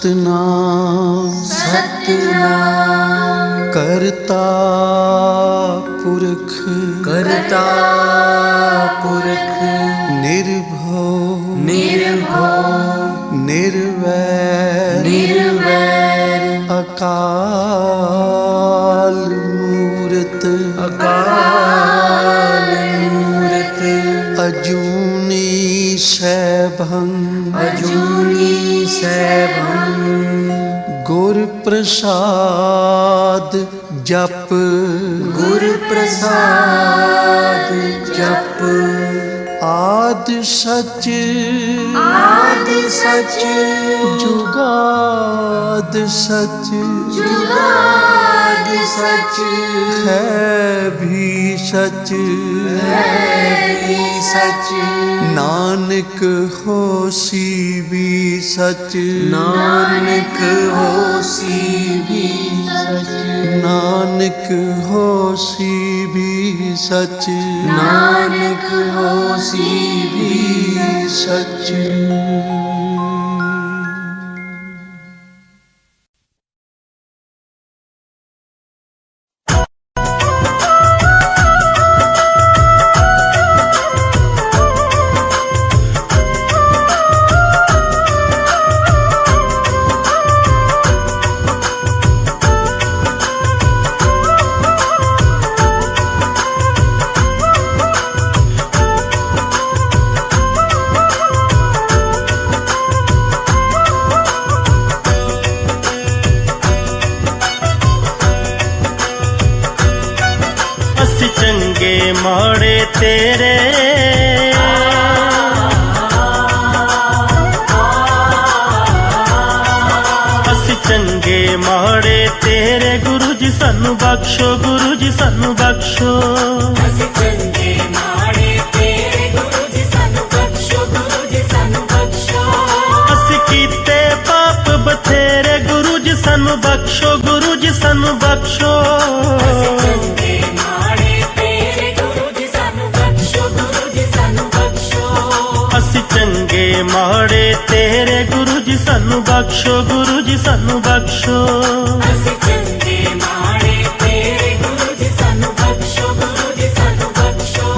सतनाम सतनाम करता पुरख करता पुरख निर्भव निर्भव निर्वैर निर्वैर अकाल मूरत अकाल मूरत अजूनी सैभं अजूनी सैभं गुर प्रसाद जप गुर प्रसाद जप आद सच जुगाद सच जुगाद सच है भी सच सच नानक होसी भी सच नानक होसी भी सच नानक होसी भी सच नानक होसी भी सच। चंगे माड़े तेरे असी चंगे माड़े तेरे गुरु जी सानू बख्शो गुरु जी सानू बख्शो असी चंगे माड़े तेरे गुरु जी सानू बख्शो गुरु जी सानू बख्शो असी कीते पाप बथेरे गुरु जी सानू बख्शो गुरु जी सानू बख्शो असी चंगे माड़े तेरे गुरु जी सानू बख्शो गुरु जी सानू बख्शो असी चंगे माड़े तेरे गुरु जी सानू बख्शो गुरु जी सानू बख्शो असी चंगे माड़े तेरे गुरु जी सानू बख्शो गुरु जी सानू बख्शो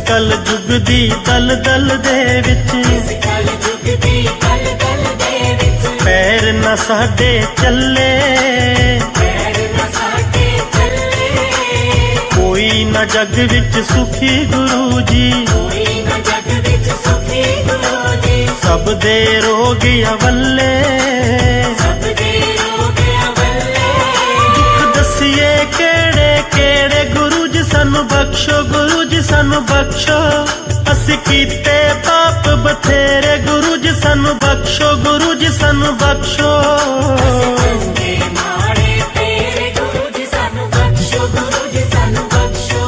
कल जुग दी दल दल दे विच कल जुग दी दल दल दे विच पैर न साडे चले पैर न साडे चले कोई न जग विच सुखी गुरु जी कोई न जग विच सुखी गुरु जी सब दे रोग अवल्ले सब दे रोग अवल्ले दुख दसिए केड़े केड़े गुरु जी सानू बख्शो गुरु जी सानू बख्शो असी कीते पाप बथेरे गुरु जी सानू बख्शो गुरु जी सानू बख्शो चंगे माड़े तेरे गुरु जी सानू बख्शो गुरु जी सानू बख्शो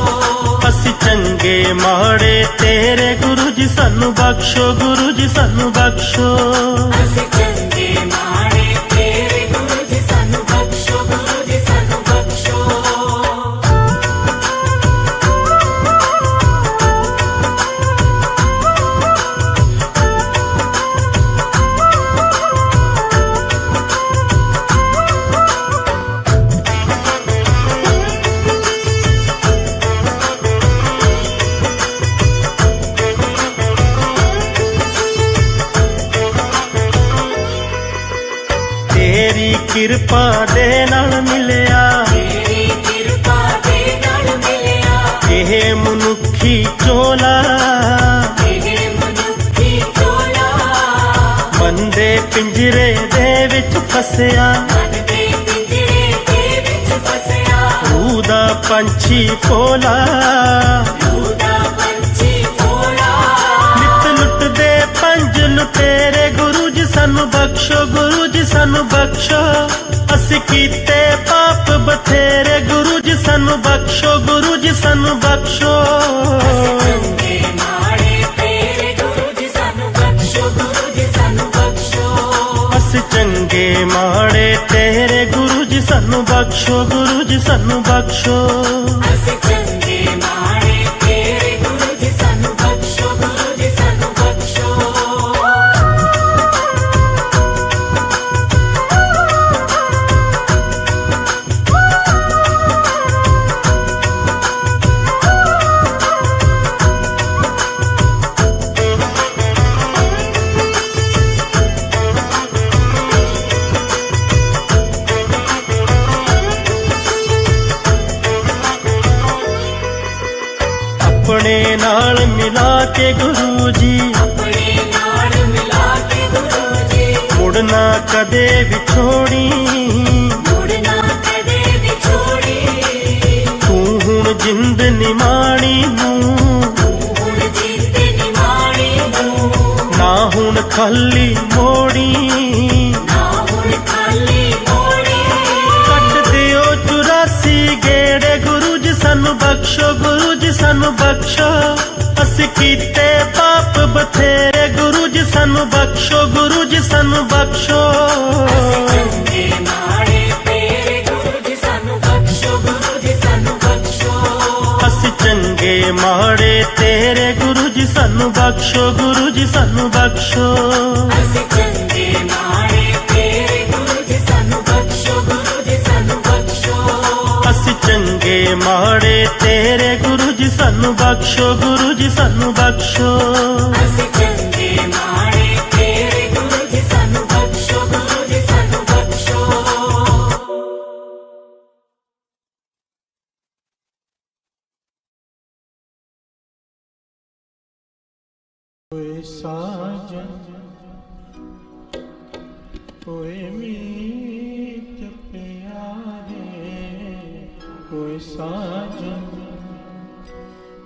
असी चंगे माड़े तेरे गुरु जी सानू बख्शो गुरु जी सानू बख्शो असी चंगे माड़े तेरे गुरु जी सानू बख्शो गुरु जी सानू बख्शो तेरी किरपा दे नाल मिलिया तेरी किरपा दे नाल मिलिया एह मनुखी चोला एह मनुखी चोला मन दे पिंजरे दे विच फसिया मन दे पिंजरे दे विच फसिया रूह दा पंछी भोला रूह दा पंछी भोला नित लुट दे पंज लुटेरे गुरु जी सानू बख्शो गुरु जी सानू बख्शो असी कीते पाप बथेरे गुरु सानू बख्शो गुरु जी सानू बख्शो चंगे माड़े तेरे गुरु जी सानू बख्शो गुरु जी सानू बख्शो अस चंगे माड़े तेरे गुरु जी सानू बख्शो गुरु जी सानू बख्शो अस चंगे माड़े तेरे गुरु जी सानू बख्शो गुरु जी सानू बख्शो अपने नाल मिला के गुरु जी अपने नाल मिला के गुरु जी मुड़ना कदे विछोड़ी मुड़ना कदे विछोड़ी तू हुण जिंद निमाणी नूं हुण जिंद निमाणी नूं ना हुण खाली मोड़ी ना हुण खाली मोड़ी कट दियो 84 गेड़े गुरु जी सानू बख्शो गुरु जी सानू बख्शो अस कीते पाप बथेरे गुरु जी सानू बख्शो गुरु जी सानू बख्शो चंगे माड़े तेरे गुरु जी सानू बख्शो गुरु जी सानू बख्शो अस चंगे माड़े तेरे गुरु जी सानू बख्शो गुरु जी सानू बख्शो अस चंगे माड़े तेरे गुरु जी सानू बख्शो गुरु जी सानू बख्शो अस चंगे माड़े तेरे गुरु जी सानू बख्शो गुरु जी सानू बख्शो अस चंगे माड़े तेरे गुरु जी सानू बख्शो गुरु जी सानू बख्शो कोई साजन कोई मीत प्यारे कोई साजन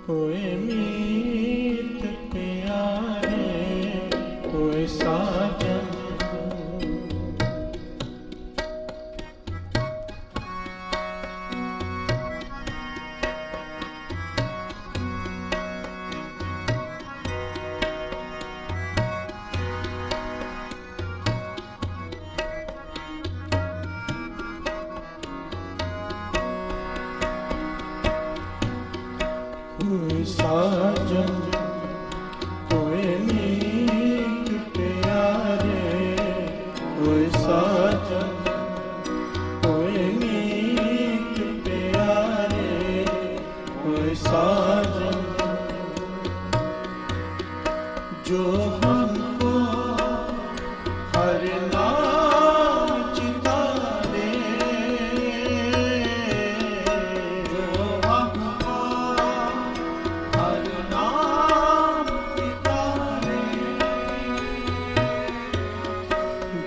कोई मीत प्यारे कोई साजन कोई साजन कोई मीत प्यारे कोई साजन कोई मीत प्यारे कोई साजन जो हमको हर नाम चितारे जो हमको हर नाम चितारे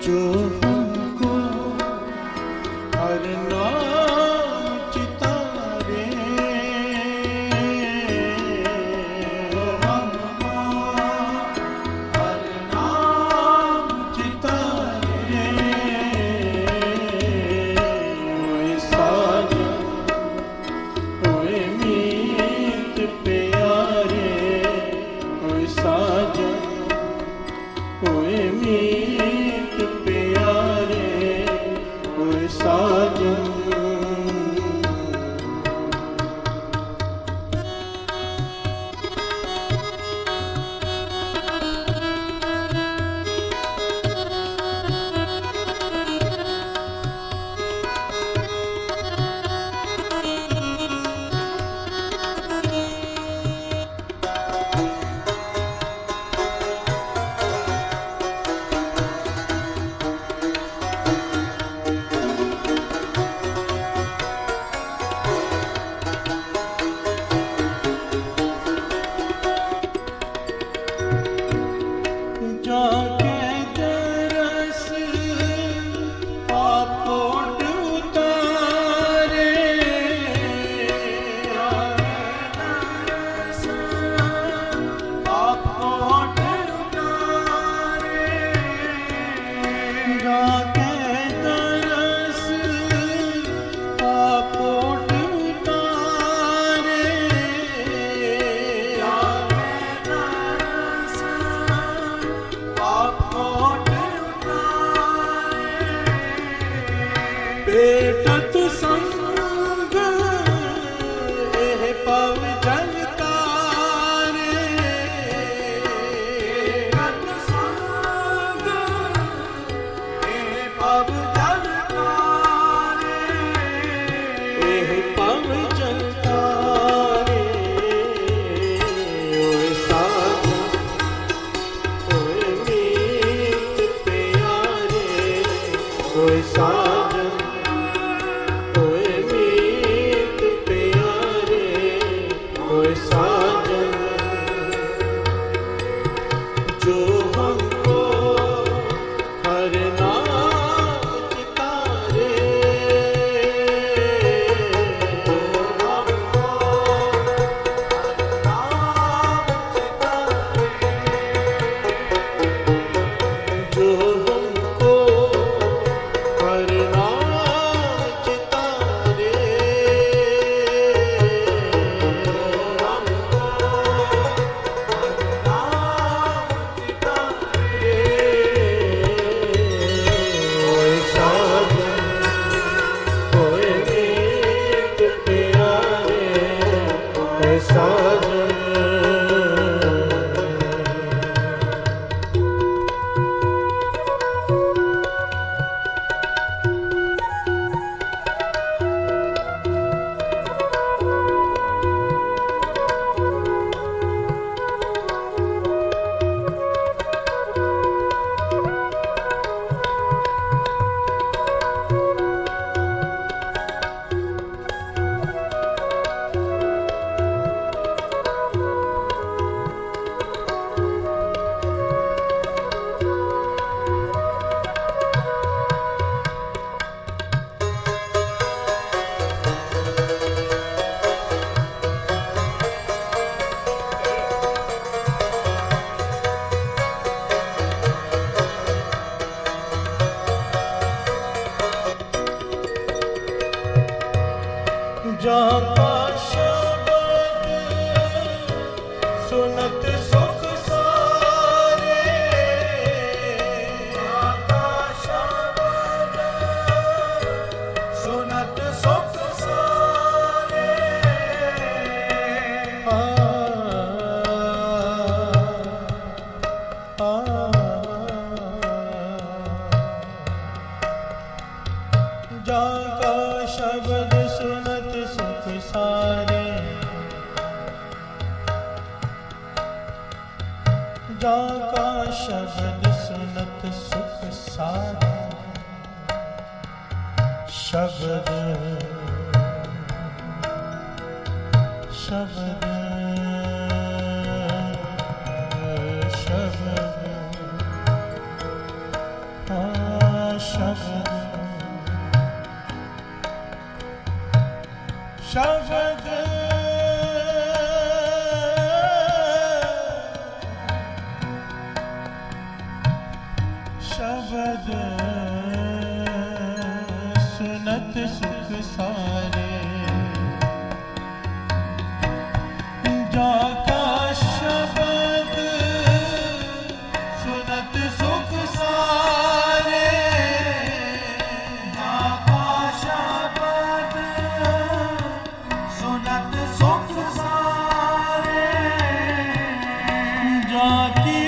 जो हमको हर नाम चितारे जो हमको हर नाम चितारे वही साजन कोई मीत प्यारे कोई साजन कोई मीत प्यारे कोई साजन जाका शब्द सुनत सुख सारा शब्द शब्द शब्द शब्द शब्द शब्द सुनत सुख सारे जाका शब्द सुनत सुख सारे जाका शब्द सुनत सुख सारे जाकी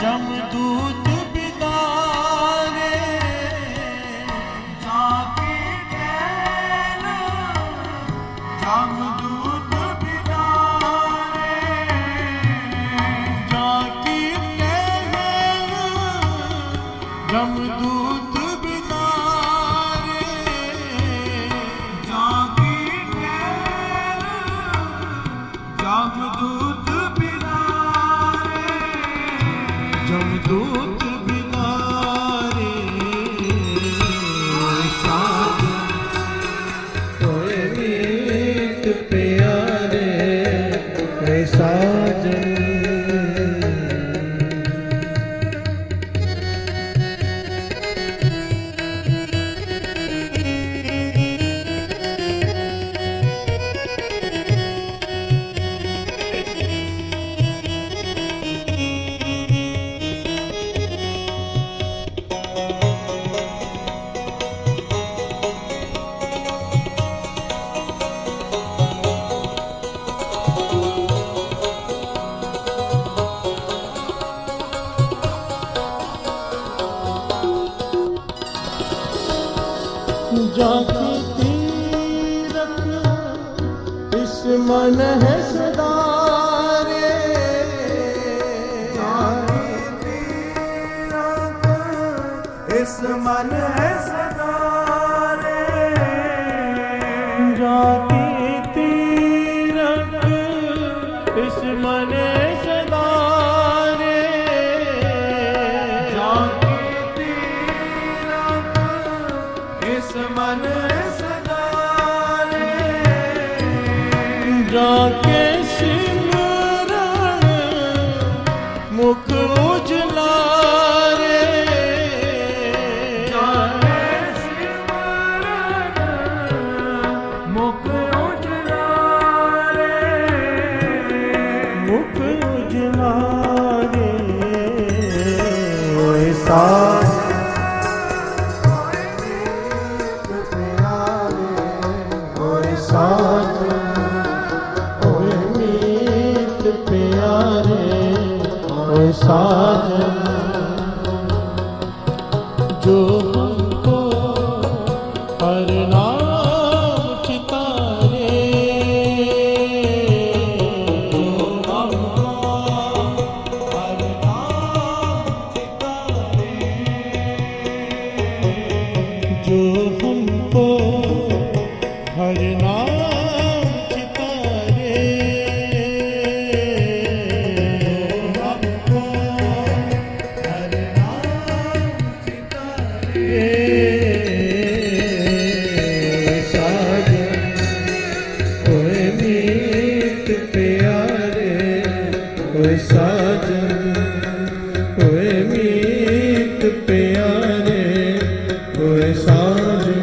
जमदूत बिदारे जाके टहल जमदूत बिदारे जाके टहल जमदूत बिदारे जाके टहल जमदूत जमदूत बिनारे साजन कोई मीत प्यारे साजन जाकी तीरथ इस मन है सदारे जाकी तीरथ इस मन है सदारे जाकी तीरथ इस मन है सदारे जाकी तीरथ इस मन सदारे जाके सिमरन मुख उजलारे जाके सिमरन मुख उजलारे मुख उजलारे साज साजन जो हमको हर नाम चितारे जो हमको हर नाम चितारे जो हमको हर नाम साजन कोई मीत प्यारे कोई साजन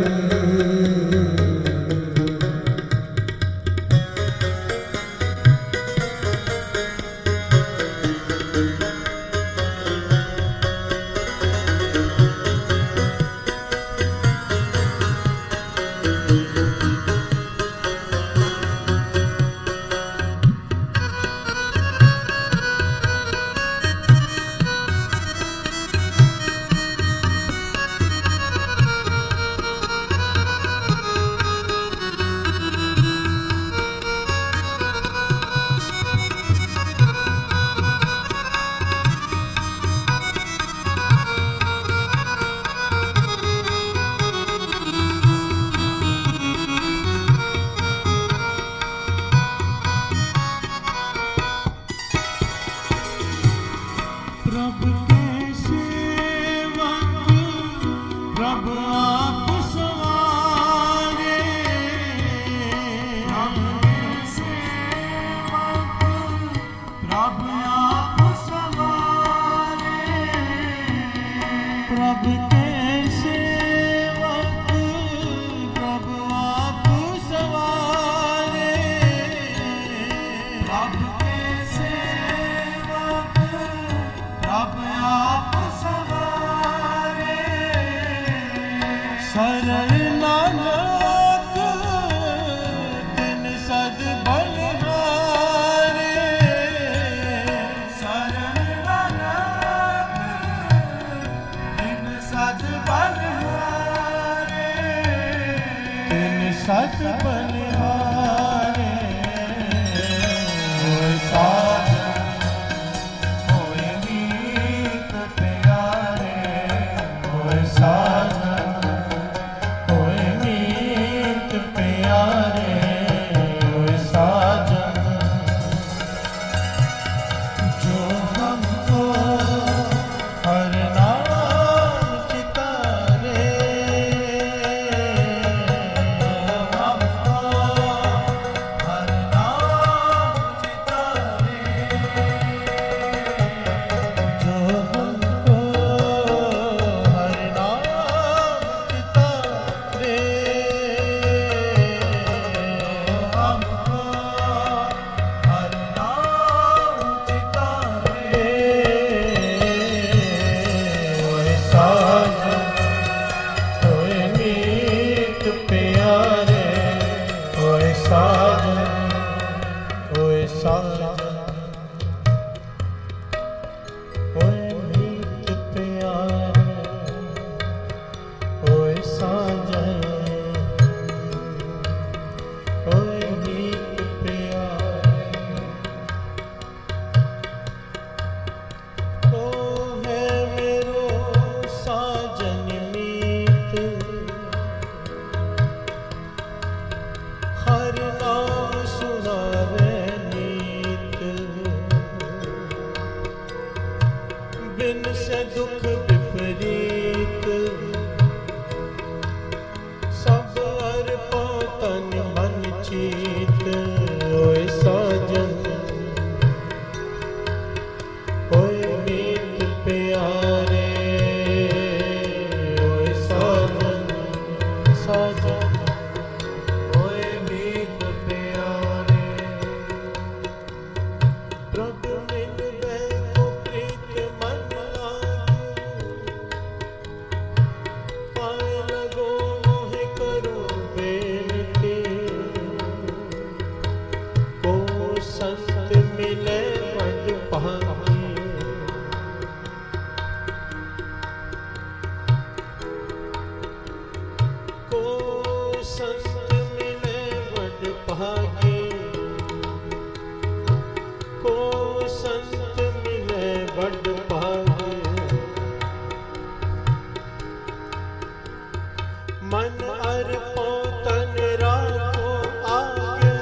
प्रभ आप सवारे, प्रभ के सेवक प्रभ आप सवारे, प्रभ के सेवक प्रभ आप सवारे, सरल नानक तिन सद बलिहारे, सरल नानक तिन सद बलिहारे, तिन सद बलिहारे, होए साजन होए मीत प्यारे, होए साजन होए मीत प्यारे, होए साजन जो हमको हर नाम चितारे, हमको हर नाम चितारे, जो हमको हर नाम चितारे, हमको हर नाम चितारे, होए साजन होए मीत प्यारे, होए साजन होए साजन होए मीत प्यारे, होए साजन होए मीत प्यारे, ओ है मेरो साजन मीत, हर नाम सुनावे नीत, बिन से दुख विपरीत, सब अर्पो तन मन चीत, होए साजन होए मीत प्यारे, होए साजन साजन होए मीत प्यारे, प्रभ मिलवे को प्रीत मन लागे, पाए लगो मोहि करो बेनती, को संत मिले बड़ भागी, को संत मिले बड़ भागी, को संत मिले बड़ भागी, मन अर्पो तन राखो आगे,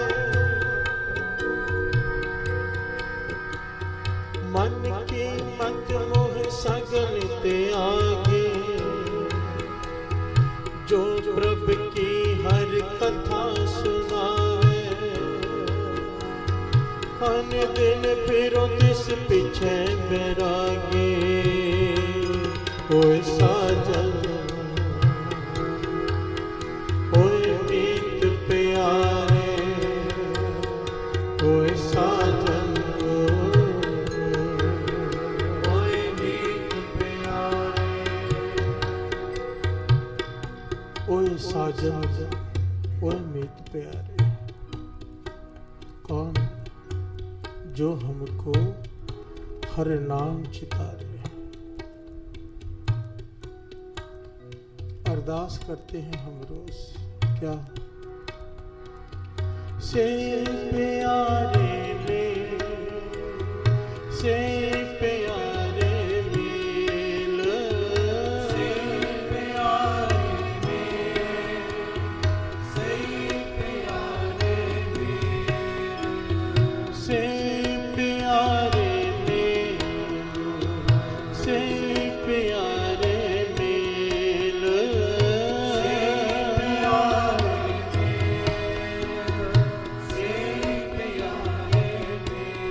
मन की मत मोह सगल त्यागे, जो प्रभ की हर कथा सुनावे, अन दिन फिरो तिस पीछे बैरागे, होए साजन होए मीत प्यारे, होए साजन होए मीत प्यारे, ओए साजन ओए मीत प्यारे, कौन जो हमको हर नाम चितारे। अरदास करते हैं हम रोज, क्या से प्यारे में से प्यारे मिल, से प्यारे में से प्यारे मिल, से प्यारे में से प्यारे मिल, से प्यारे में से प्यारे मिल,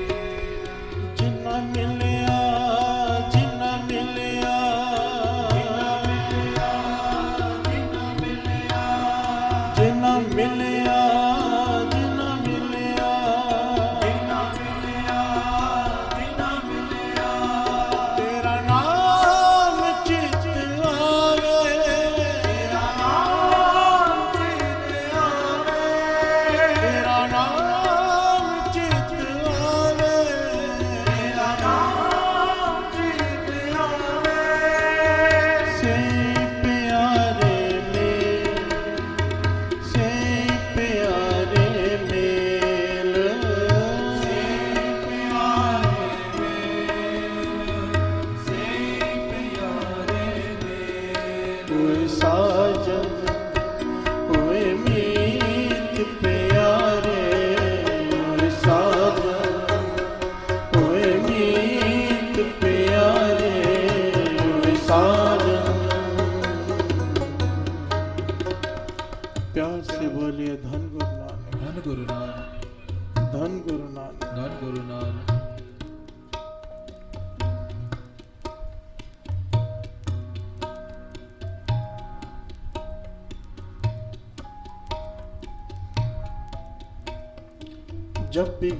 जब भी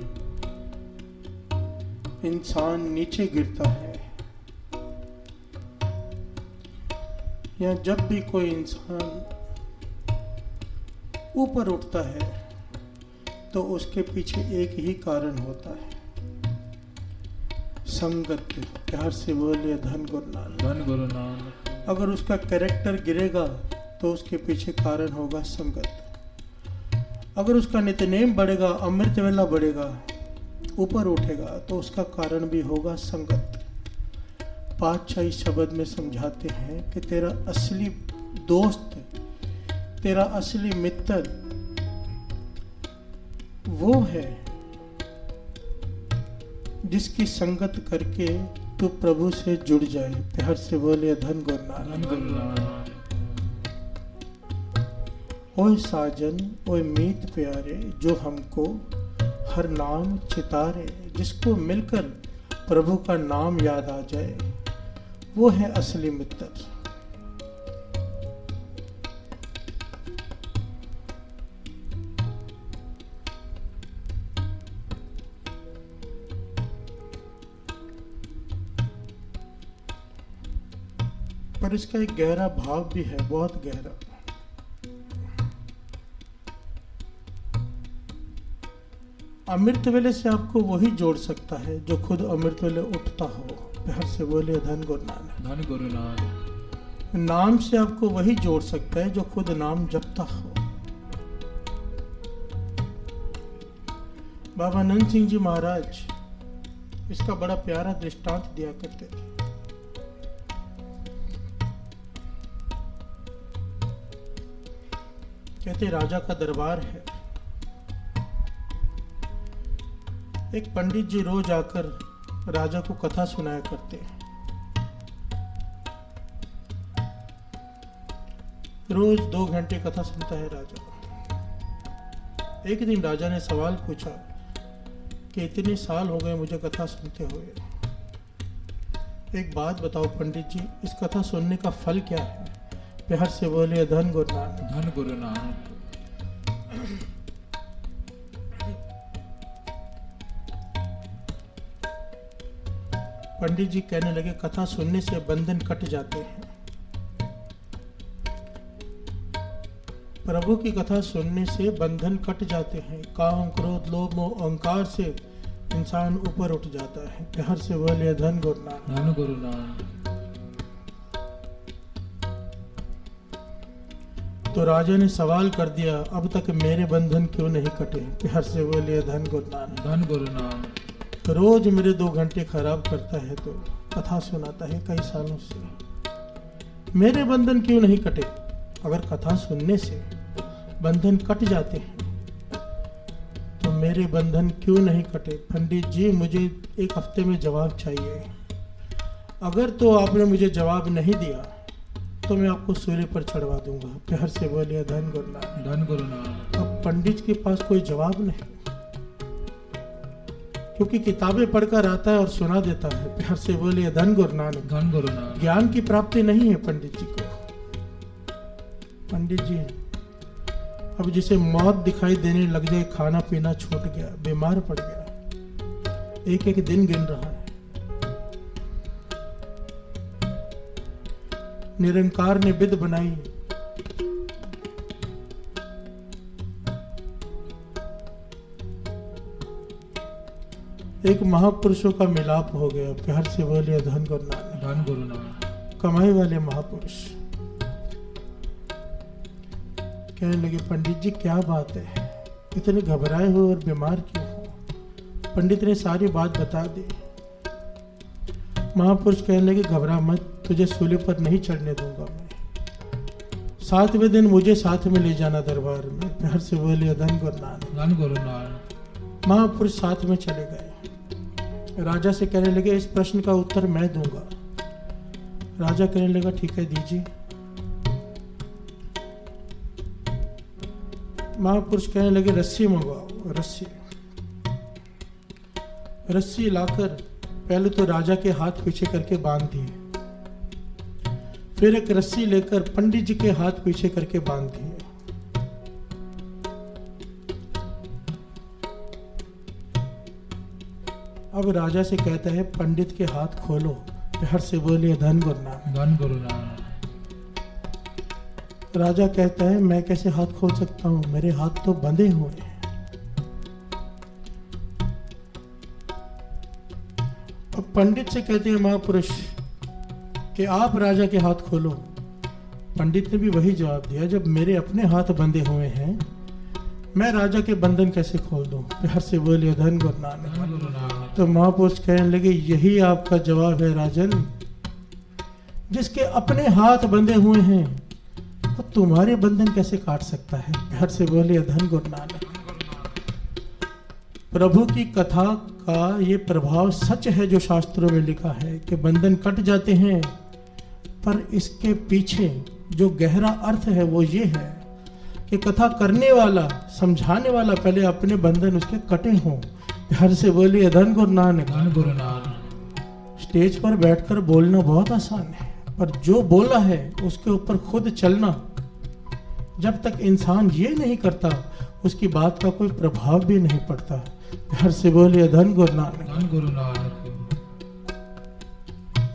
इंसान नीचे गिरता है या जब भी कोई इंसान ऊपर उठता है तो उसके पीछे एक ही कारण होता है, संगत। प्यार से बोलिए धन गुरु नानक, धन गुरु नानक। अगर उसका कैरेक्टर गिरेगा तो उसके पीछे कारण होगा संगत। अगर उसका नित्यनेम बढ़ेगा, अमृत वेला बढ़ेगा, ऊपर उठेगा, तो उसका कारण भी होगा संगत। पातशाह इस शब्द में समझाते हैं कि तेरा असली दोस्त, तेरा असली मित्र वो है जिसकी संगत करके तू प्रभु से जुड़ जाए। प्यार से बोले धन गुरु नानक। ओए साजन ओए मीत प्यारे, जो हमको हर नाम चितारे, जिसको मिलकर प्रभु का नाम याद आ जाए, वो है असली मित्र। पर इसका एक गहरा भाव भी है, बहुत गहरा। अमृत वेले से आपको वही जोड़ सकता है जो खुद अमृत वेले उठता हो। प्यार से बोले धन गुरु नानक, धन गुरु नानक। नाम से आपको वही जोड़ सकता है जो खुद नाम जपता हो। बाबा नंद सिंह जी महाराज इसका बड़ा प्यारा दृष्टांत दिया करते थे। कहते राजा का दरबार है, एक पंडित जी रोज आकर राजा को कथा सुनाया करते हैं। रोज 2 घंटे कथा सुनता है राजा। एक दिन राजा ने सवाल पूछा कि इतने साल हो गए मुझे कथा सुनते हुए, एक बात बताओ पंडित जी, इस कथा सुनने का फल क्या है? प्यार से बोले धन गुरु नानक, धन गुरु नानक। पंडित जी कहने लगे कथा सुनने से बंधन कट जाते हैं। प्रभु की कथा सुनने से बंधन कट जाते हैं। काम क्रोध लोभ मोह अहंकार से इंसान ऊपर उठ जाता है। प्यार से बोले धन गुरु नानक, धन गुरु नानक। तो राजा ने सवाल कर दिया, अब तक मेरे बंधन क्यों नहीं कटे? प्यार से बोले धन गुरु नानक, धन गुरु नानक। रोज मेरे 2 घंटे खराब करता है तो कथा सुनाता है कई सालों से, मेरे बंधन क्यों नहीं कटे? अगर कथा सुनने से बंधन कट जाते हैं तो मेरे बंधन क्यों नहीं कटे? पंडित जी मुझे 1 हफ्ते में जवाब चाहिए। अगर तो आपने मुझे जवाब नहीं दिया तो मैं आपको सूर्य पर चढ़वा दूंगा। प्यार से बोलिए धन गुरु नानक, धन गुरु नानक। अब पंडित के पास कोई जवाब नहीं, क्योंकि किताबें पढ़कर आता है और सुना देता है। प्यार से बोलिए धन गुरु नानक, धन गुरु नानक। ज्ञान की प्राप्ति नहीं है पंडित जी को। पंडित जी अब जिसे मौत दिखाई देने लग जाए, खाना पीना छूट गया, बीमार पड़ गया, एक एक दिन गिन रहा है। निरंकार ने विध बनाई, एक महापुरुषों का मिलाप हो गया। प्यार से बोलिए धन गुरु नानक, धन गुरु नानक। कमाई वाले महापुरुष कहने लगे, पंडित जी क्या बात है, इतने घबराए हो और बीमार क्यों हो? पंडित ने सारी बात बता दी। महापुरुष कहने लगे, घबरा मत, तुझे सूली पर नहीं चढ़ने दूंगा मैं। 7वें दिन मुझे साथ में ले जाना दरबार में। प्यार से बोलिए धन गुरु नानक, धन गुरु नानक। महापुरुष साथ में चले गए। राजा से कहने लगे, इस प्रश्न का उत्तर मैं दूंगा। राजा कहने लगा, ठीक है दीजिए। महापुरुष कहने लगे, रस्सी मंगवाओ। रस्सी लाकर पहले तो राजा के हाथ पीछे करके बांध दिए, फिर एक रस्सी लेकर पंडित जी के हाथ पीछे करके बांध दिए। अब राजा से कहता है पंडित के हाथ खोलो। प्यार से बोलिए धन गुरु नानक। धन गुरु नानक। राजा कहता है मैं कैसे हाथ खोल सकता हूं, मेरे हाथ तो बंधे हुए हैं। अब पंडित से कहते हैं महापुरुष कि आप राजा के हाथ खोलो। पंडित ने भी वही जवाब दिया, जब मेरे अपने हाथ बंधे हुए हैं मैं राजा के बंधन कैसे खोल दूं। प्यार से बोलिए धन गुरु नानक। धन गुरु नानक। तो महापुरुष कहने लगे यही आपका जवाब है राजन, जिसके अपने हाथ बंधे हुए हैं वो तुम्हारे बंधन कैसे काट सकता है। प्यार से बोलिए धन गुरु नानक। प्रभु की कथा का ये प्रभाव सच है जो शास्त्रों में लिखा है कि बंधन कट जाते हैं, पर इसके पीछे जो गहरा अर्थ है वो ये है कि कथा करने वाला, समझाने वाला पहले अपने बंधन उसके कटे हों। प्यार से बोलिए धन गुरु नानक। धन गुरु नानक। स्टेज पर बैठकर बोलना बहुत आसान है, पर जो बोला है उसके ऊपर खुद चलना, जब तक इंसान ये नहीं करता उसकी बात का कोई प्रभाव भी नहीं पड़ता। प्यार से बोलिए धन गुरु नानक। धन गुरु नानक।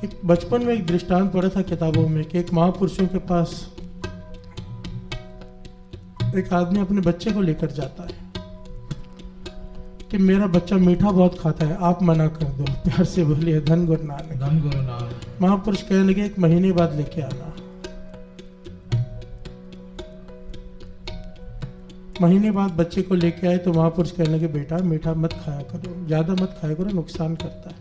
एक बचपन में एक दृष्टांत पढ़ा था किताबों में कि एक महापुरुषों के पास एक आदमी अपने बच्चे को लेकर जाता है कि मेरा बच्चा मीठा बहुत खाता है, आप मना कर दो। प्यार से बोलिए धन गुरु नानक। धन गुरु नानक। महापुरुष कहने लगे 1 महीने बाद लेके आना। महीने बाद बच्चे को लेके आए तो महापुरुष कहने लगे बेटा मीठा मत खाया करो, ज्यादा मत खाया करो, नुकसान करता है।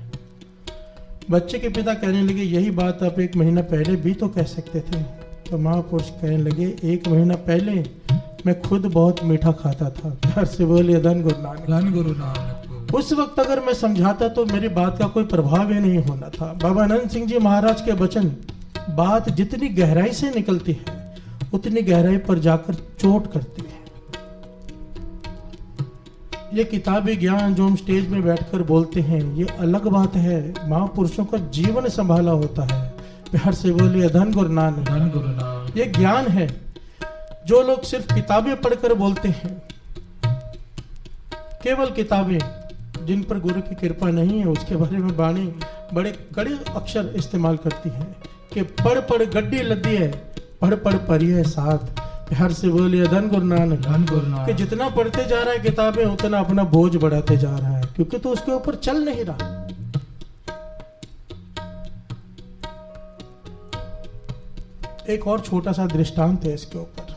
बच्चे के पिता कहने लगे यही बात आप 1 महीना पहले भी तो कह सकते थे। तो महापुरुष कहने लगे 1 महीना पहले मैं खुद बहुत मीठा खाता था। प्यार से बोलिए धन गुरु नानक। धन गुरु नानक। उस वक्त अगर मैं समझाता तो मेरी बात का कोई प्रभाव ही नहीं होना था। बाबा आनंद सिंह जी महाराज के वचन, बात जितनी गहराई से निकलती है उतनी गहराई पर जाकर चोट करती है। ये किताबी ज्ञान जो हम स्टेज में बैठकर बोलते हैं ये अलग बात है, महापुरुषों का जीवन संभाला होता है। प्यार से बोलिए धन गुरु नानक। धन गुरु नानक। ये ज्ञान है जो लोग सिर्फ किताबें पढ़कर बोलते हैं, केवल किताबें, जिन पर गुरु की कृपा नहीं है उसके बारे में वाणी बड़े कड़े अक्षर इस्तेमाल करती है कि पढ़ पढ़ गड्डी लद्दी है, पढ़ पढ़ पढ़िए साथ। प्यार से बोलिए धन गुरु नानक। धन गुरु कि नानक। जितना पढ़ते जा रहा है किताबें उतना अपना बोझ बढ़ाते जा रहा है, क्योंकि तो उसके ऊपर चल नहीं रहा। एक और छोटा सा दृष्टांत है इसके ऊपर,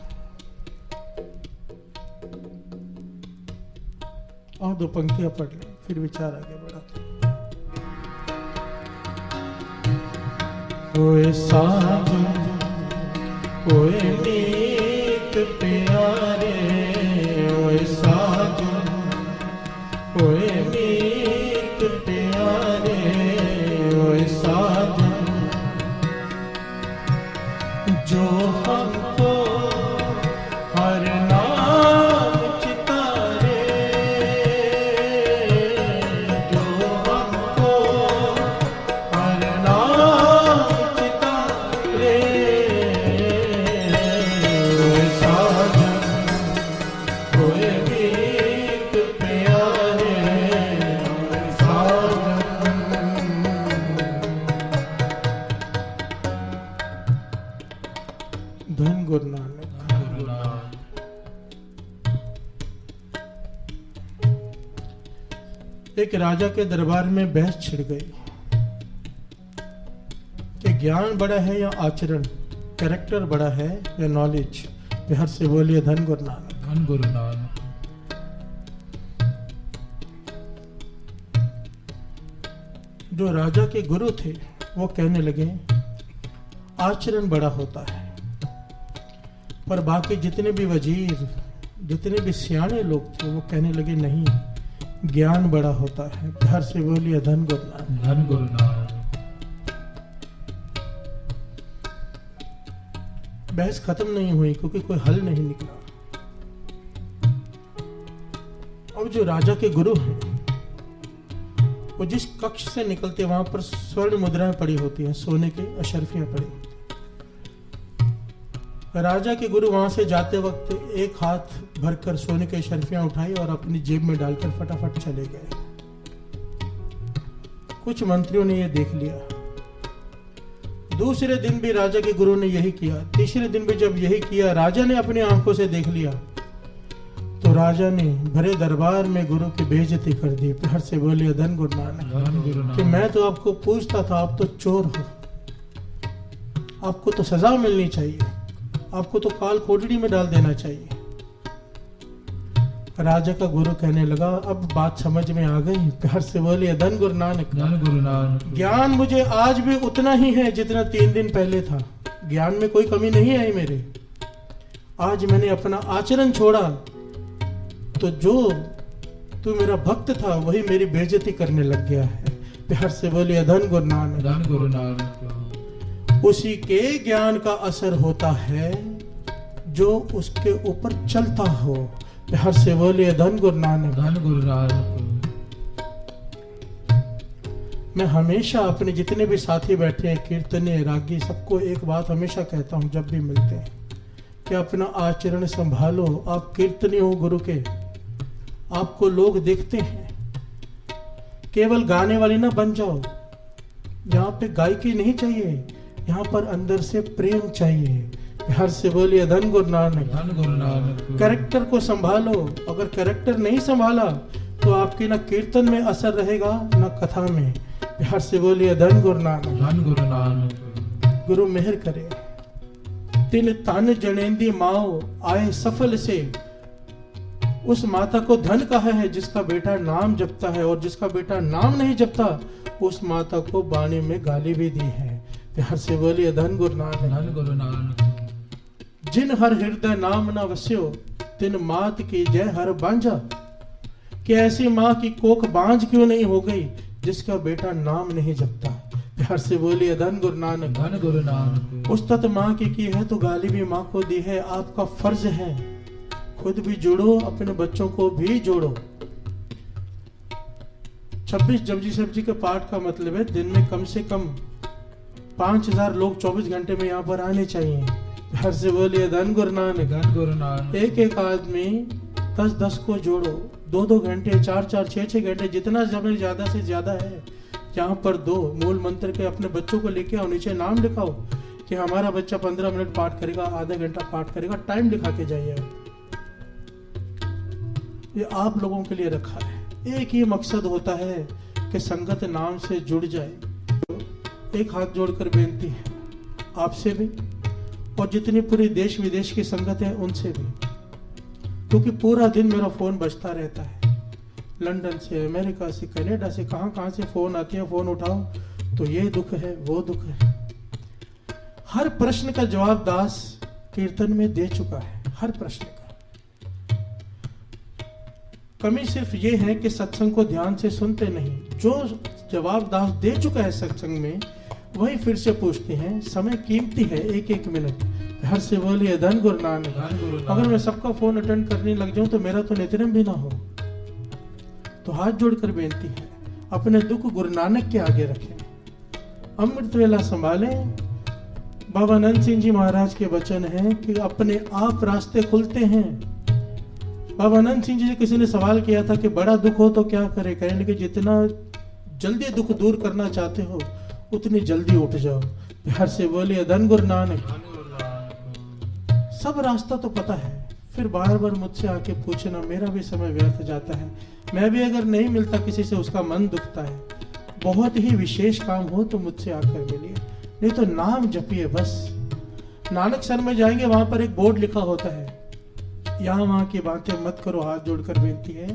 और 2 पंक्तियां पढ़ लें फिर विचार आगे बढ़ाते हैं। ओए साजन ओए मीत प्यारे, ओए साजन ओए मीत प्यारे, ओए साजन जो हमको हर नाम चितारे, जो हमको हर नाम चितारे, ओए साजन ओए मीत प्यारे, ओए साजन। धन गुरु नानक। धन गुरु नानक। एक राजा के दरबार में बहस छिड़ गई कि ज्ञान बड़ा है या आचरण, कैरेक्टर बड़ा है या नॉलेज। प्यार से बोलिए धन गुरु नानक। धन गुरु नानक। जो राजा के गुरु थे वो कहने लगे आचरण बड़ा होता है, पर बाकी जितने भी वजीर, जितने भी सियाने लोग थे वो कहने लगे नहीं, ज्ञान बड़ा होता है। प्यार से बोलिए धन गुरु नानक। धन गुरु नानक। बहस खत्म नहीं हुई क्योंकि कोई हल नहीं निकला। अब जो राजा के गुरु हैं वो जिस कक्ष से निकलते वहां पर स्वर्ण मुद्राएं पड़ी होती हैं, सोने की अशर्फियां पड़ी होती हैं। राजा के गुरु वहां से जाते वक्त एक हाथ भरकर सोने की अशर्फियां उठाई और अपनी जेब में डालकर फटाफट चले गए। कुछ मंत्रियों ने ये देख लिया। दूसरे दिन भी राजा के गुरु ने यही किया। तीसरे दिन भी जब यही किया, राजा ने अपनी आंखों से देख लिया, तो राजा ने भरे दरबार में गुरु की बेइज्जती कर दी। फिर से बोलिए धन गुरु नानक, धन गुरु कि नानक। मैं तो आपको पूछता था, आप तो चोर हो, आपको तो सजा मिलनी चाहिए, आपको तो काल कोठड़ी में डाल देना चाहिए। राजा का गुरु कहने लगा, अब बात समझ में आ गई। प्यार से बोलिए धन गुरु नानक। धन गुरु नानक। ज्ञान मुझे आज भी उतना ही है जितना 3 दिन पहले था। ज्ञान में कोई कमी नहीं आई मेरे। आज मैंने अपना आचरण छोड़ा तो जो तू मेरा भक्त था वही मेरी बेइज्जती करने लग गया है। प्यार से बोलिए धन गुरु नानक। धन गुरु नानक। उसी के ज्ञान का असर होता है जो उसके ऊपर चलता हो। प्यार से बोलिए धन गुरु नानक। धन गुरु नानक। मैं हमेशा अपने जितने भी साथी बैठे हैं, कीर्तनी रागी, सबको एक बात हमेशा कहता हूं जब भी मिलते हैं कि अपना आचरण संभालो। आप कीर्तनी हो गुरु के, आपको लोग देखते हैं, केवल गाने वाली ना बन जाओ। यहाँ पे गायकी नहीं चाहिए, यहाँ पर अंदर से प्रेम चाहिए। प्यार से बोलिए धन गुरु नानक। धन गुरु नानक। कैरेक्टर को संभालो। अगर कैरेक्टर नहीं संभाला तो आपके ना कीर्तन में असर रहेगा ना कथा में। प्यार से बोलिए धन गुरु नानक। धन गुरु नानक। गुरु मेहर करे। तिन तन जनेंदी माओ आए सफल से। उस माता को धन कहा है जिसका बेटा नाम जपता है, और जिसका बेटा नाम नहीं जपता उस माता को बाणी में गाली भी दी है। प्यार से बोलिए धन गुरु नानक। धन गुरु नानक। जिन हर हृदय नाम न वस्यो तिन मात की जय हर बांझा। कि ऐसी माँ की कोख बांझ क्यों नहीं हो गई जिसका बेटा नाम नहीं जपता। प्यार से बोलिए धन गुरु नानक। धन गुरु नानक। उस्तत माँ की है तो गाली भी माँ को दी है। आपका फर्ज है खुद भी जोड़ो, अपने बच्चों को भी जोड़ो। 26 जपजी साहब जी के पाठ का मतलब है दिन में कम से कम 5000 लोग 24 घंटे में यहाँ पर आने चाहिए। घर से बोलिए धन गुरु नानक। धन गुरु नानक। एक एक आदमी 10-10 को जोड़ो, 2-2 घंटे, 4-4, 6-6 घंटे, जितना समय ज्यादा से ज्यादा है यहाँ पर दो। मूल मंत्र के अपने बच्चों को लेके आओ, नीचे नाम लिखाओ कि हमारा बच्चा 15 मिनट पाठ करेगा, आधा घंटा पाठ करेगा, टाइम लिखा के जाइए। ये आप लोगों के लिए रखा है। एक ही मकसद होता है कि संगत नाम से जुड़ जाए। एक हाथ जोड़कर बेनती है आपसे भी और जितनी पूरी देश विदेश की संगत है उनसे भी, क्योंकि पूरा दिन मेरा फोन बजता रहता है। लंदन से, अमेरिका से, कनाडा से, कहां से फोन आते हैं। फोन उठाओ तो ये दुख है, वो दुख है। हर प्रश्न का जवाब दास कीर्तन में दे चुका है, हर प्रश्न का। कमी सिर्फ ये है कि सत्संग को ध्यान से सुनते नहीं। जो जवाब दास दे चुका है सत्संग में वही फिर से पूछते हैं। समय कीमती है, एक एक मिनट। हर से बोलिए धन गुरु नानक। धन गुरु नानक। अगर मैं सबका फोन अटेंड करने लग जाऊं तो मेरा तो नितनेम भी ना हो। तो हाथ जोड़कर बेनती है अपने दुख गुरु नानक के आगे रखें। अमृत वेला संभालें। बाबा नंद सिंह जी महाराज के वचन है कि अपने आप रास्ते खुलते हैं। बाबा नंद सिंह जी से किसी ने सवाल किया था कि बड़ा दुख हो तो क्या करे। कहने कि जितना जल्दी दुख दूर करना चाहते हो उतनी जल्दी उठ जाओ। प्यार से बोलिए धन गुरु नानक। धन गुरु नानक। सब रास्ता तो पता है, फिर बार बार मुझसे आके पूछना, मेरा भी समय व्यर्थ जाता है। मैं भी अगर नहीं मिलता किसी से उसका मन दुखता है। बहुत ही विशेष काम हो तो मुझसे आकर मिलिए, नहीं तो नाम जपिए बस। नानक सर में जाएंगे, वहां पर एक बोर्ड लिखा होता है, यहाँ वहां की बातें मत करो। हाथ जोड़कर बेनती है,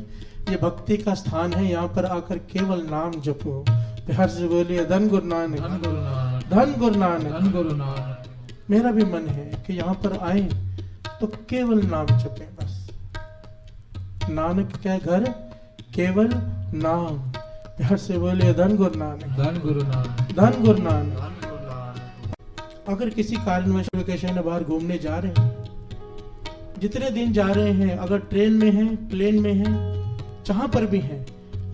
ये भक्ति का स्थान है, यहाँ पर आकर केवल नाम जपो। प्यार से बोलिए धन गुरु नानक। धन गुरु नानक। धन गुरु नानक। धन गुरु नानक। मेरा भी मन है कि यहाँ पर आए तो केवल नाम जपे बस। नानक क्या घर, केवल नाम। प्यार से बोलिए धन गुरु नानक। धन गुरु नानक। धन गुरु नानक। धन गुरु नानक। अगर किसी कारणवश वेकेशन में बाहर घूमने जा रहे हैं, जितने दिन जा रहे हैं, अगर ट्रेन में है, प्लेन में है, जहां पर भी है,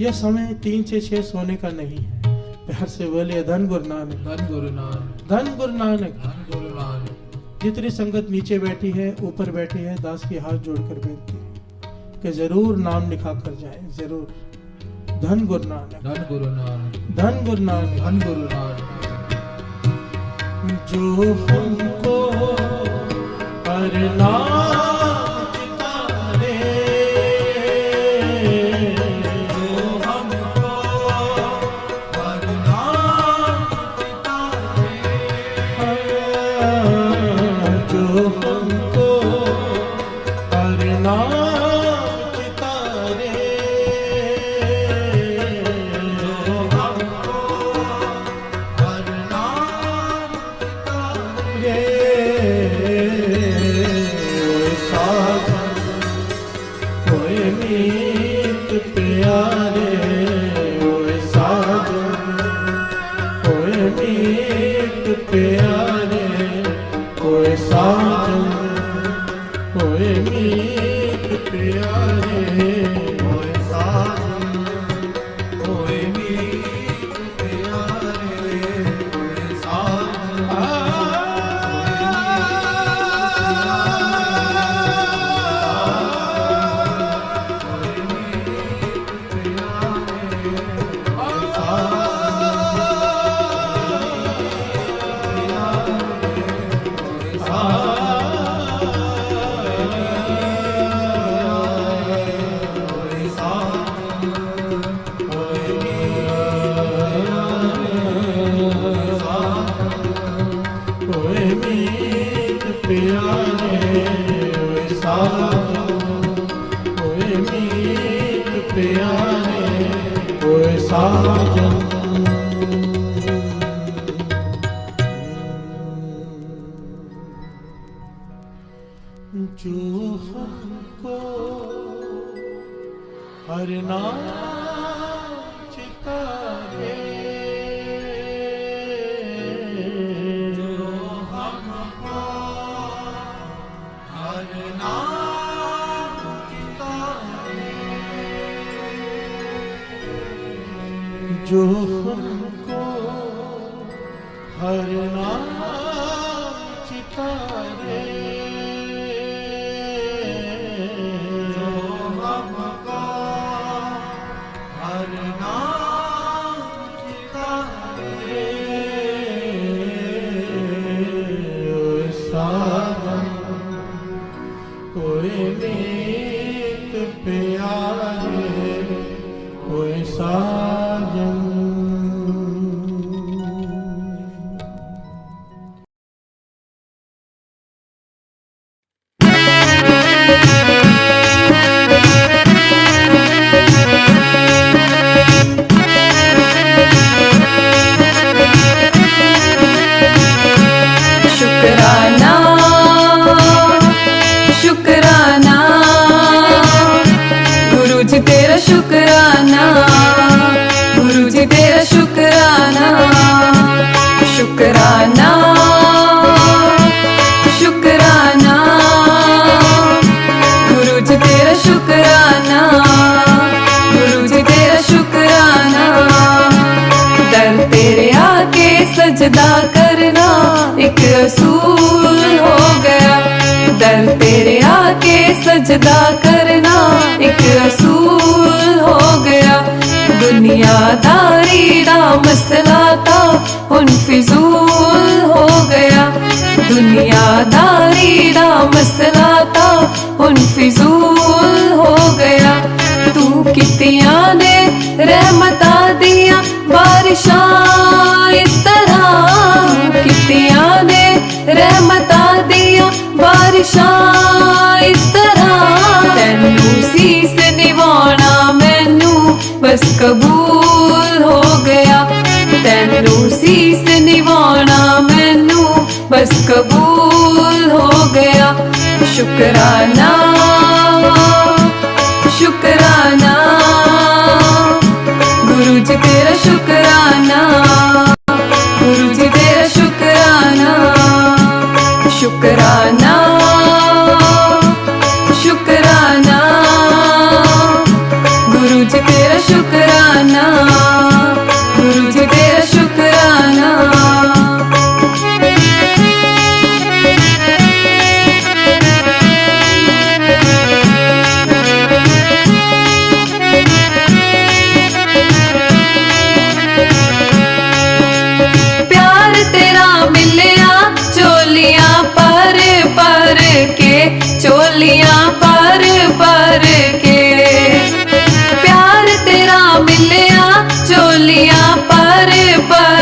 यह समय 3 से 6 सोने का नहीं है। प्यार से बोलिए धन गुरु नानक। धन गुरु नानक। धन गुरु नानक। धन गुरु नानक। जितनी संगत नीचे बैठी है, ऊपर बैठी है, दास के हाथ जोड़कर बेनती है कि जरूर नाम लिखा कर जाए, जरूर। धन गुरु नानक। धन गुरु नानक। धन गुरु नानक। धन गुरु नानक। जो हमको अरनाम चितारे, जो हमको अरनाम चितारे, जो हमको अरनाम चितारे, जो हमको अरनाम चितारे, ओए साजन ओए मीत प्यारे, ओए साजन ओए मीत प्यारे, ओए साजन ओए मीत प्यारे, ओए साजन ओए मीत प्यारे, ओए साजन ओए मीत प्यारे, ओए साजन ओए मीत प्यारे, ओए साजन। जो हमको हरनाम चितारे, जो हमको हरनाम चितारे, जो हमको हरनाम चितारे, जो हमको हरनाम चितारे, ओए साजन ओए मीत प्यारे, ओए साजन। शुक्राना शुक्राना गुरु जी तेरा शुक्राना, गुरु जी तेरा शुक्राना, शुक्राना शुक्राना गुरु जी तेरा शुक्राना, गुरु जी तेरा शुक्राना। दर तेरे आके सजदा करना एक असूल हो गया, दर तेरे आके सजदा करना एक असूल हो गया। दुनियादारी दा मसला था हुन फिजूल हो गया, दुनियादारी दा मसला था हुन फिजूल हो गया। तू कितियां ने रहमता दिया बारिशां इस तरह, कितियां ने रहमता दिया बारिशां इस तरह। तैनू सीस निवाना मैनू बस कबूल हो गया, तैनू सीस निवाना मैनू बस कबूल हो गया। शुक्राना शुक्राना गुरु जी तेरा शुक्राना, गुरु जी तेरा शुक्राना, शुक्राना शुक्राना गुरु जी तेरा शुक्राना, गुरु जी तेरा शुक्राना।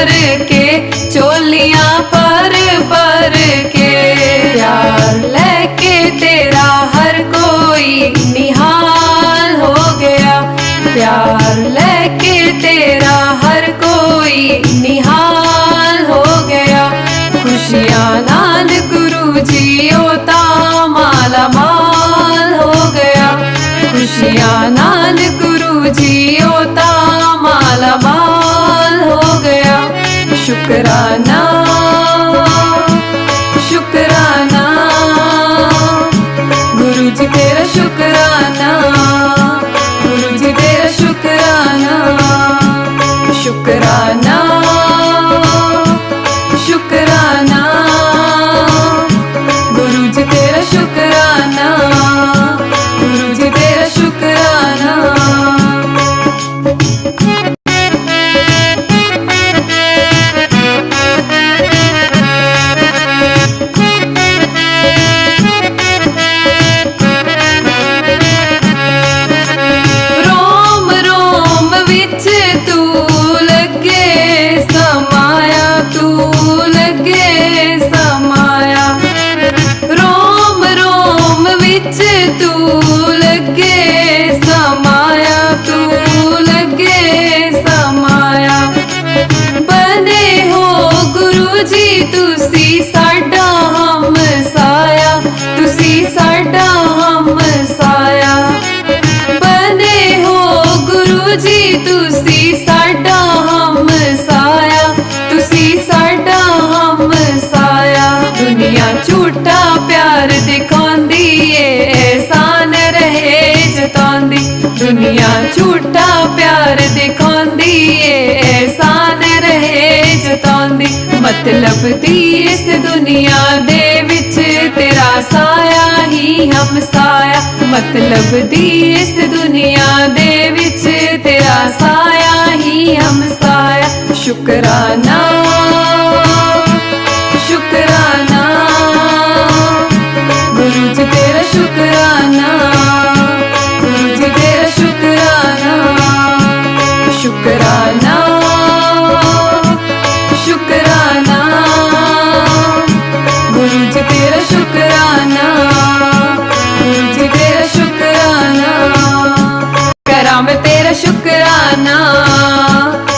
भर के, चोलियां पर के। प्यार लेके तेरा हर कोई निहाल हो गया, प्यार लेके तेरा हर कोई निहाल हो गया। खुशियां नाल गुरु जी ओता माला माल हो गया, खुशियां नाल गुरु जी ओता माला माल हो गया। शुक्राना शुक्राना गुरु जी तेरा शुक्राना, गुरु जी तेरा शुक्राना। शुक्राना शुक्राना गुरु जी तेरा शुक्राना, गुरु जी तेरा शुक्राना। रोम रोम विच तू लगे समाया, तू लगे समाया। रोम रोम विच तू लगे समाया, तू लगे समाया। बने हो गुरु जी तुसी साडा हमसाया, तुसी साडा हमसाया। बने हो गुरु जी तुसी साडा हमसाया, तुसी साडा हमसाया। दुनिया झूठा प्यार दिखांदी ए एहसान रहे जतांदी, दुनिया झूठा प्यार दिखांदी ए एहसान रहे जतांदी। मतलब दी इस दुनिया दे विच तेरा साया ही हमसाया, मतलब दी इस दुनिया दे विच तेरा साया ही हमसाया। शुक्राना शुक्राना गुरु जी तेरा शुक्राना, गुरु जी तेरा शुक्राना। शुक्राना शुक्राना गुरु जी तेरा शुक्राना, गुरु जी तेरा शुक्राना। करा मैं तेरा शुक्राना,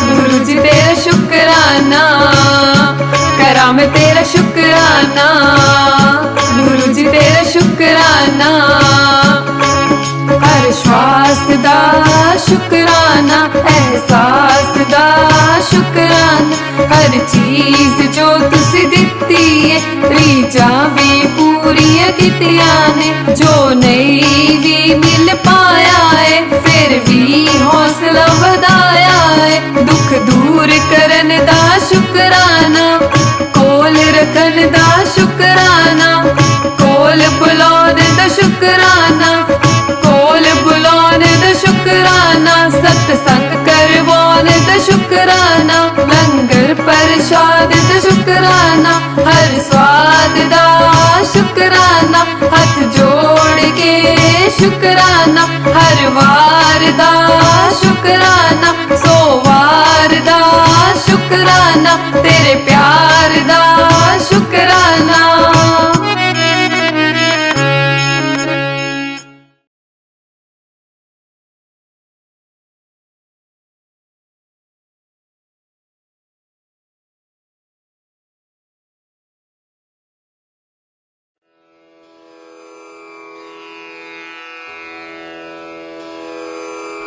गुरु जी तेरा शुक्राना। करा मैं तेरा शुक्राना, गुरु जी तेरा शुक्राना। हर श्वास दा शुक्राना, एहसास दा शुक्राना। हर चीज जो तुसी दित्ती है, रीजा भी पूरियां कीतियां ने। जो नहीं भी मिल पाया है, फिर भी हौसला वधाया है। दुख दूर करन दा शुक्राना, कोल रखन दा शुक्राना। कोल बुलाने दा शुक्राना, कोल बुलाने दा शुक्राना। सत्संग करवाने दा शुक्राना, लंगर प्रसाद दा शुक्राना। हर स्वाद दा शुक्राना, हाथ जोड़ के शुक्राना। हर वार दा शुक्राना, सोवार दा शुक्राना। तेरे प्यार दा शुक्राना।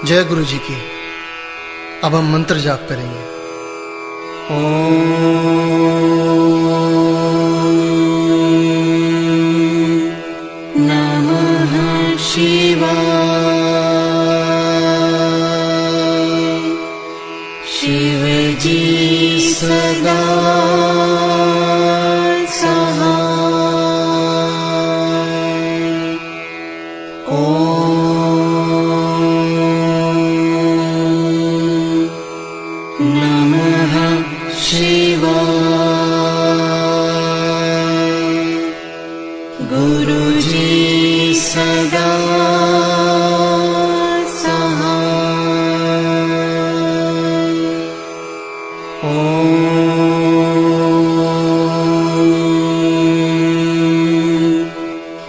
जय गुरु जी की। अब हम मंत्र जाप करेंगे। नमः शिवाय। शिव जी सदा सहाय।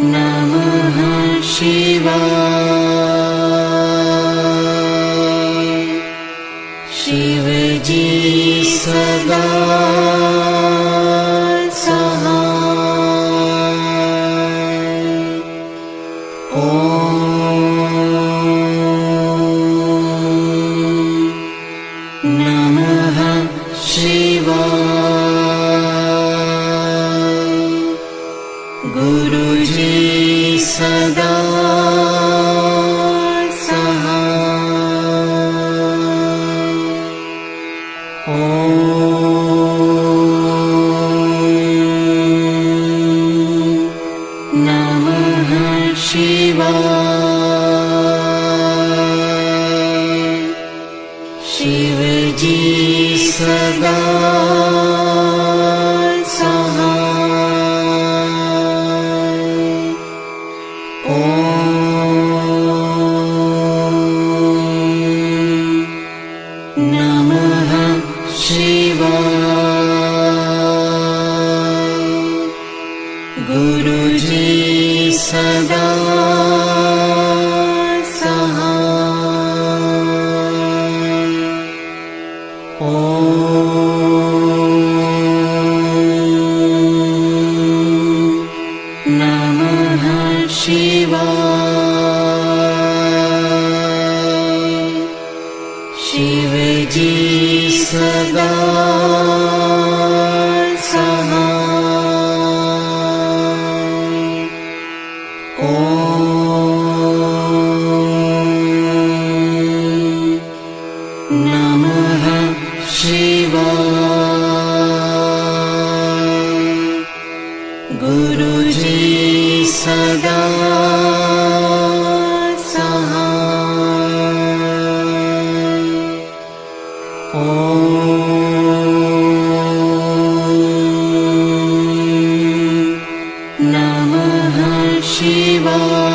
नमः शिवाय। शिवजी सदा सहाय। नमः शिवाय। गुरुजी सदा सहाय। नमः शिवाय। शिवजी सदा नमः शिवाय। गुरुजी सदा सहाय। नमः शिवाय। शिवजी सदा सहाय। नमः शिवाय। गुरुजी सदा नमः शिवाय।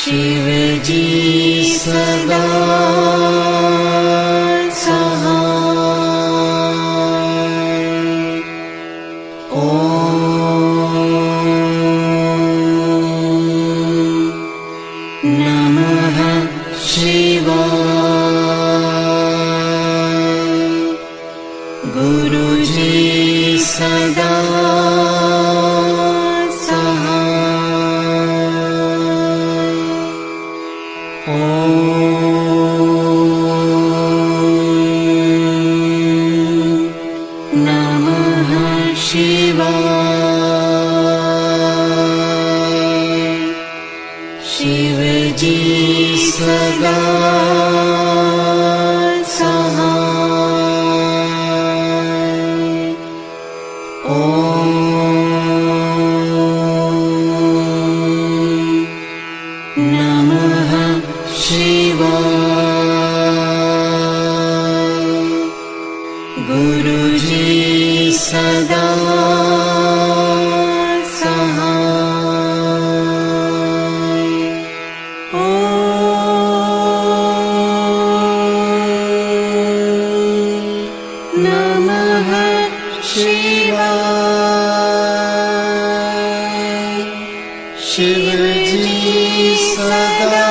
शिवजी सदा सहाय। नमः शिवाय। गुरुजी सदा सहाय। नमः शिवाय। शिवजी सदा सहाय। नमः शिवाय। गुरुजी सदा नमः शिवाय। शिवजी सदा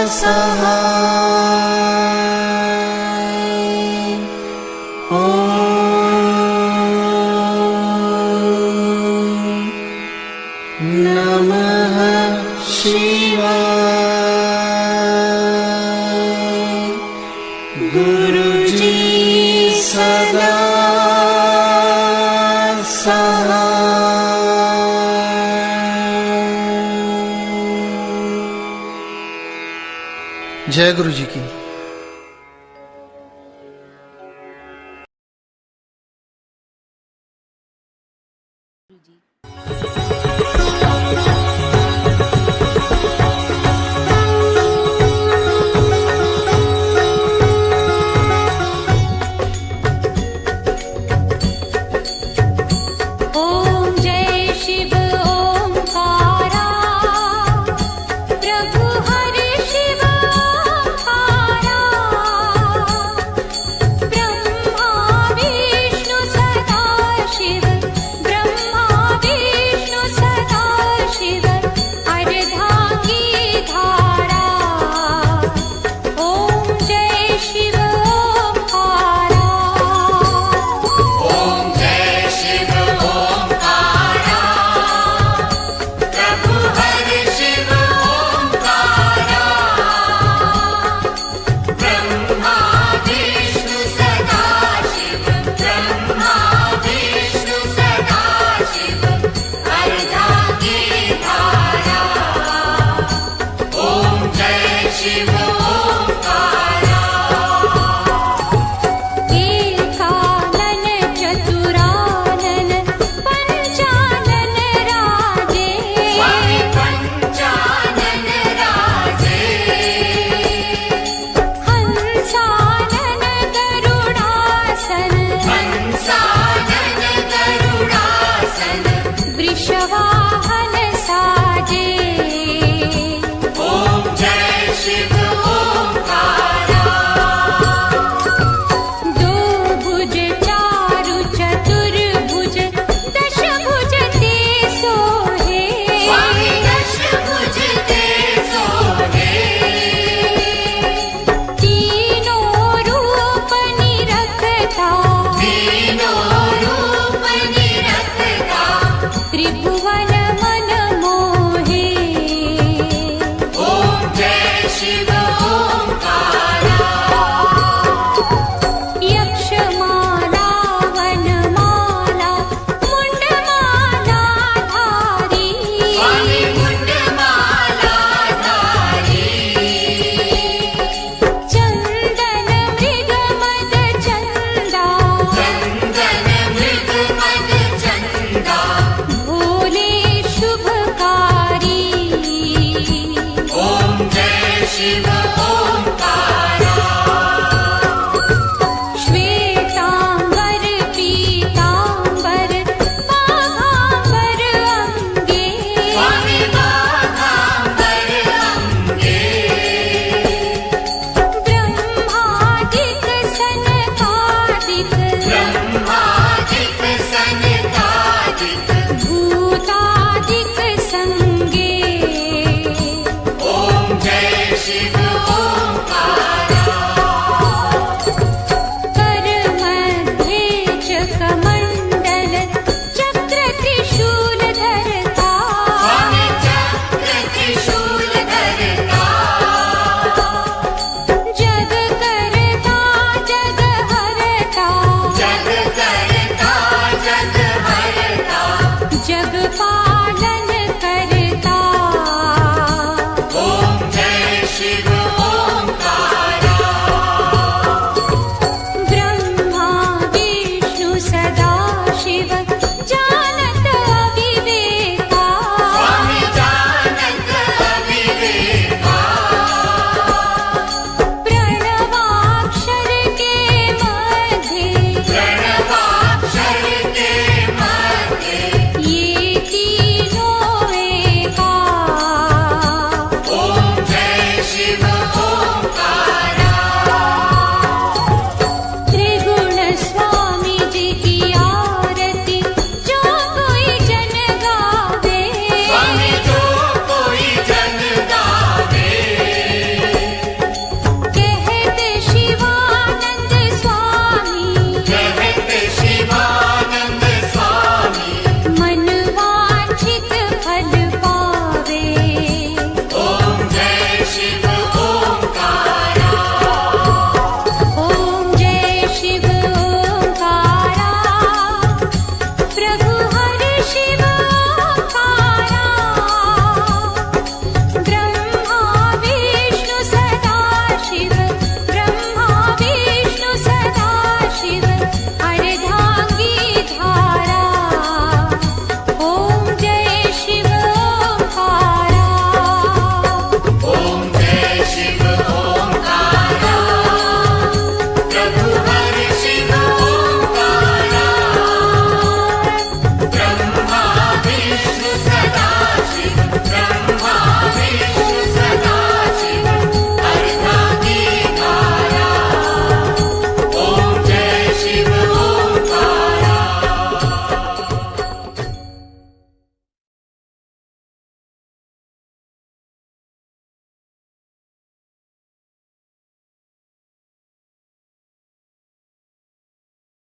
सहाय। नमः शिवाय। गुरुजी सदा सहाय। जय गुरु जी की।